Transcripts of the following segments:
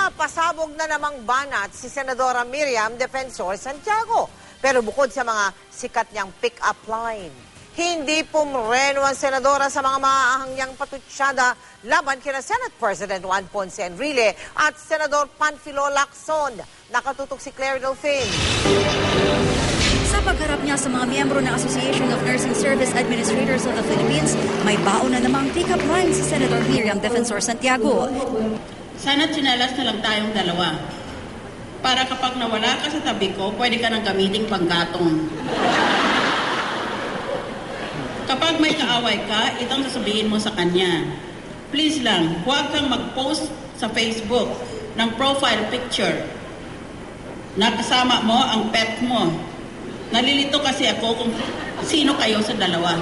Napasabog na namang banat si Senadora Miriam Defensor Santiago. Pero bukod sa mga sikat niyang pick-up line, hindi pumreno ang senadora sa mga maaahangyang patutsyada laban kina Senate President Juan Ponce Enrile at Senador Panfilo Lacson. Nakatutok si Claire Delfin. Sa pagharap niya sa mga miyembro ng Association of Nursing Service Administrators of the Philippines, may baon na namang pick-up line si Senator Miriam Defensor Santiago. Sana tsinelas na lang tayong dalawa. Para kapag nawala ka sa tabi ko, pwede ka nang gamiting panggatong. Kapag may kaaway ka, itong sasabihin mo sa kanya. Please lang, huwag kang mag-post sa Facebook ng profile picture na kasama mo ang pet mo. Nalilito kasi ako kung sino kayo sa dalawa.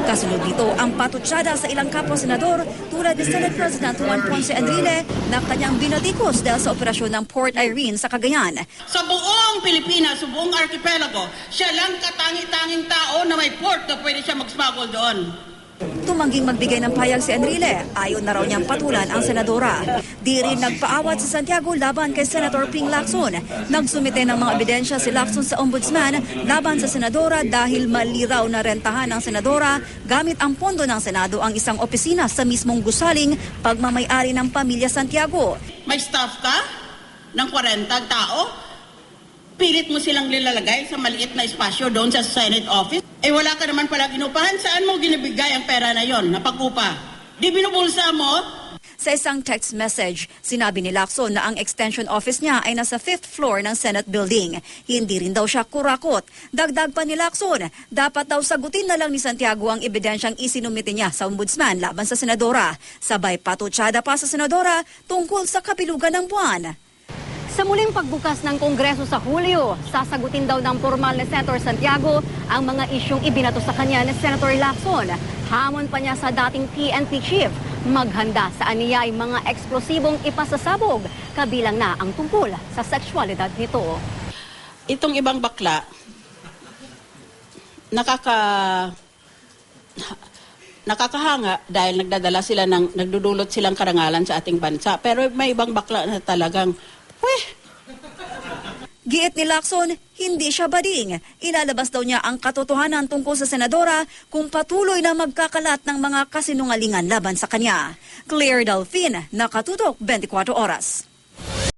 Kasunod dito ang patutsyada sa ilang kapwa-senador tulad ni Senate President Juan Ponce Enrile na kanyang binatikos dahil sa operasyon ng Port Irene sa Cagayan. Sa buong Pilipinas, sa buong archipelago, siya lang katangi-tanging tao na may port na pwede siya mag-smuggle doon. Tumangging magbigay ng payag si Enrile, ayon na raw niyang patulan ang senadora. Di rin nagpaawat si Santiago laban kay Senator Ping Lacson. Nagsumite ng mga ebidensya si Lacson sa ombudsman laban sa senadora dahil mali raw na rentahan ng senadora gamit ang pondo ng Senado ang isang opisina sa mismong gusaling pagmamay-ari ng pamilya Santiago. May staff ka ng 40 tao? Pilit mo silang nilalagay sa maliit na espasyo doon sa Senate office? Eh wala ka naman pala ginupahan. Saan mo ginibigay ang pera na yon, napakupa? Di binubulsa mo? Sa isang text message, sinabi ni Lacson na ang extension office niya ay nasa 5th floor ng Senate building. Hindi rin daw siya kurakot. Dagdag pa ni Lacson, dapat daw sagutin na lang ni Santiago ang ebidensyang isinumite niya sa ombudsman laban sa senadora. Sabay patutsyada pa sa senadora tungkol sa kapilugan ng buwan. Sa muling pagbukas ng Kongreso sa Hulyo, sasagutin daw ng formal ni Senator Santiago ang mga isyong ibinato sa kanya ni Senator Lacson. Hamon pa niya sa dating PNP chief, maghanda sa aniya ay mga eksplosibong ipasasabog, kabilang na ang tungkol sa sexualidad nito. Itong ibang bakla, nakakahanga dahil nagdudulot silang karangalan sa ating bansa. Pero may ibang bakla na talagang Giit ni Lacson, hindi siya bading. Ilalabas daw niya ang katotohanan tungkol sa senadora kung patuloy na magkakalat ng mga kasinungalingan laban sa kanya. Claire Delfin, Nakatutok, 24 Oras.